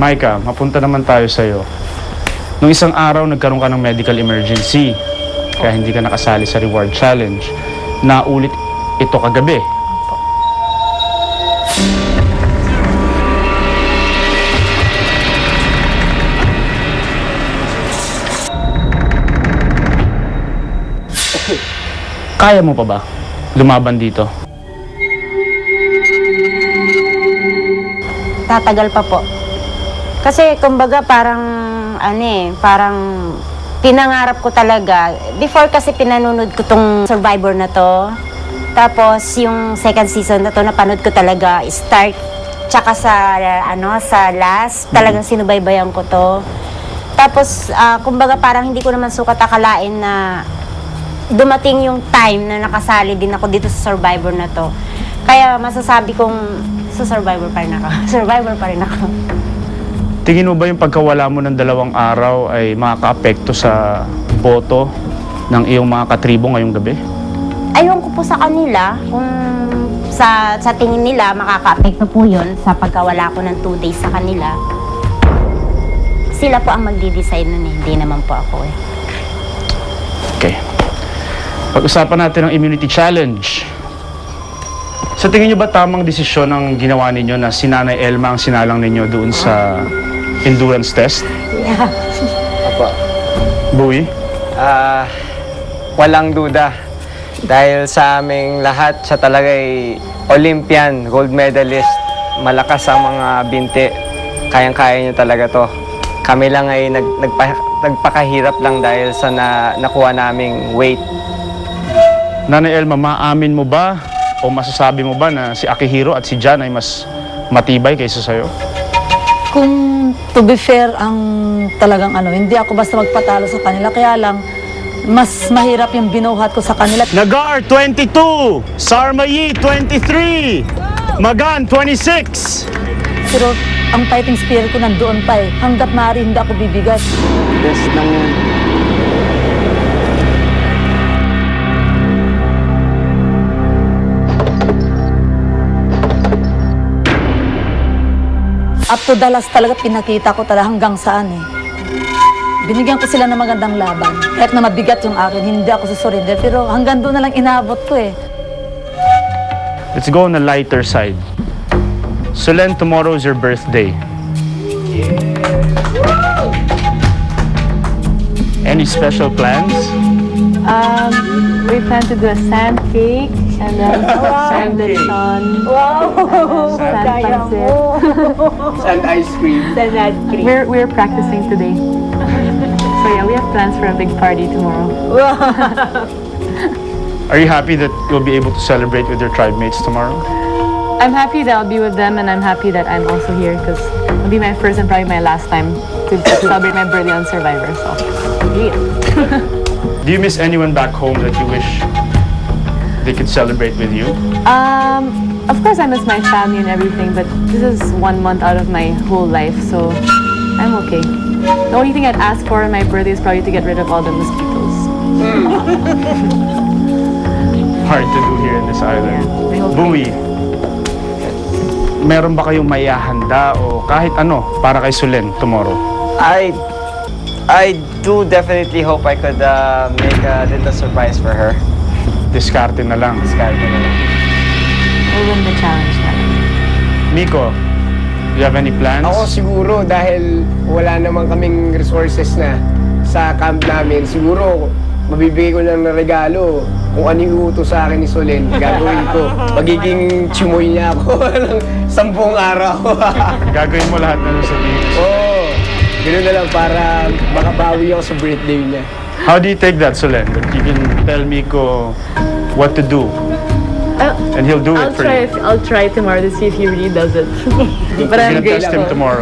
Micah, mapunta naman tayo sa'yo. Nung isang araw, nagkaroon ka ng medical emergency. Kaya hindi ka nakasali sa reward challenge. Naulit ito kagabi. Kaya mo pa ba lumaban dito? Tatagal pa po. Kasi kumbaga parang parang pinangarap ko talaga. Before kasi pinanonood ko tong Survivor na to. Tapos yung second season na to napanood ko talaga start tsaka sa last talagang sinubaybayan ko to. Tapos kumbaga parang hindi ko naman sukat akalain na dumating yung time na nakasali din ako dito sa Survivor na to. Kaya masasabi kong sa Survivor pa rin ako. Survivor pa rin ako. Tingin mo ba yung pagkawala mo ng 2 araw ay makakaapekto sa boto ng iyong mga katribo ngayong gabi? Ayun ko po sa kanila, kung sa tingin nila makakaapekto po yun sa pagkawala ko ng 2 days sa kanila. Sila po ang magdi-decide nun eh, hindi naman po ako eh. Okay. Pag-usapan natin ang immunity challenge. Sa tingin nyo ba tamang desisyon ang ginawa ninyo na si Nanay Elma ang sinalang ninyo doon sa endurance test? Yeah. Apo. Bowie? Walang duda. Dahil sa aming lahat, siya talaga ay Olympian, gold medalist. Malakas ang mga binti. Kayang-kaya niya talaga to. Kami lang ay nagpakahirap lang dahil sa nakuha naming weight. Nanay Elma, maamin mo ba o masasabi mo ba na si Akihiro at si Jan ay mas matibay kaysa sa'yo? Kung to be fair, ang talagang hindi ako basta magpatalo sa kanila. Kaya lang, mas mahirap yung binuhat ko sa kanila. Nagar, 22! Sarmayi, 23! Magan, 26! Pero ang fighting spirit ko nandoon pa eh. Hanggat maaari hindi ako bibigat. Best lang yan. Up to the last talaga pinakita ko talaga hanggang saan eh. Binigyan ko sila ng magandang laban. Kahit na mabigat yung akin, hindi ako susurrender. Pero hanggang doon na lang inabot ko eh. Let's go on the lighter side. Solen, tomorrow is your birthday. Any special plans? We plan to do a sand cake and then sand lechon. Wow! Sand pancit. And ice cream. We're practicing today. So yeah, we have plans for a big party tomorrow. Are you happy that you'll be able to celebrate with your tribe mates tomorrow? I'm happy that I'll be with them, and I'm happy that I'm also here because it'll be my first and probably my last time to celebrate my birthday on Survivor. So yeah. Do you miss anyone back home that you wish they could celebrate with you? Of course I miss my family and everything, but this is 1 month out of my whole life, so I'm okay. The only thing I'd ask for on my birthday is probably to get rid of all the mosquitoes. Hard to do here in this island. Yeah, I hope Bowie, meron ba kayong maihahanda o kahit ano para kay Solen tomorrow? I do definitely hope I could make a little surprise for her. Diskarte na lang. Discard na lang. We'll win the challenge then. Miko, do you have any plans? Ako siguro dahil wala naman kaming resources na sa camp namin, siguro mabibigay ko lang ng regalo kung ano yung utos sa akin ni Solen, gagawin ko. Magiging chimoy niya ako ng 10 araw. Gagawin mo lahat na sabihin. Oo, ganoon na lang para makabawi ako sa birthday niya. How do you take that, Solen? That you can tell Miko what to do and he'll do it for you. I'll try tomorrow to see if he really does it. But You're gonna test him tomorrow.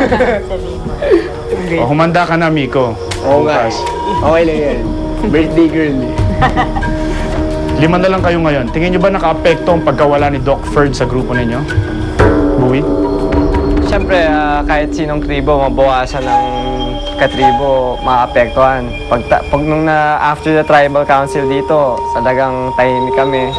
O, humanda ka na, Miko. Oo nga. Bukas. Okay lang yan. Birthday girl eh. 5 na lang kayo ngayon. Tingin nyo ba naka-apekto ang pagkawala ni Doc Ferd sa grupo ninyo? Bowie? Siyempre, kahit sinong tribo, mabawasan ng katribo, maapektuhan. Pag nung after the tribal council dito, talagang tahimik kami.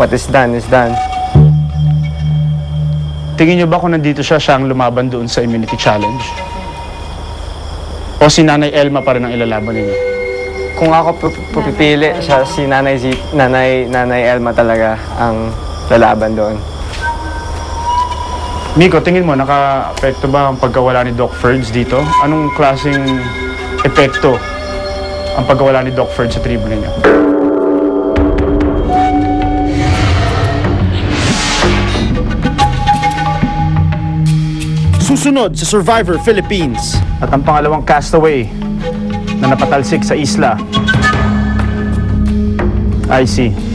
what is done is done. Tingin nyo ba kung nandito siya, siya ang lumaban doon sa immunity challenge? O si Nanay Elma pa rin ang ilalaban ninyo? Kung ako pupipili, siya si Nanay Elma talaga ang lalaban doon. Miko, tingin mo, naka-apekto ba ang pagkawala ni Doc Ferds dito? Anong klaseng epekto ang pagkawala ni Doc Ferds sa tribo ninyo? Susunod sa Survivor Philippines at ang pangalawang castaway na napatalsik sa isla. I see.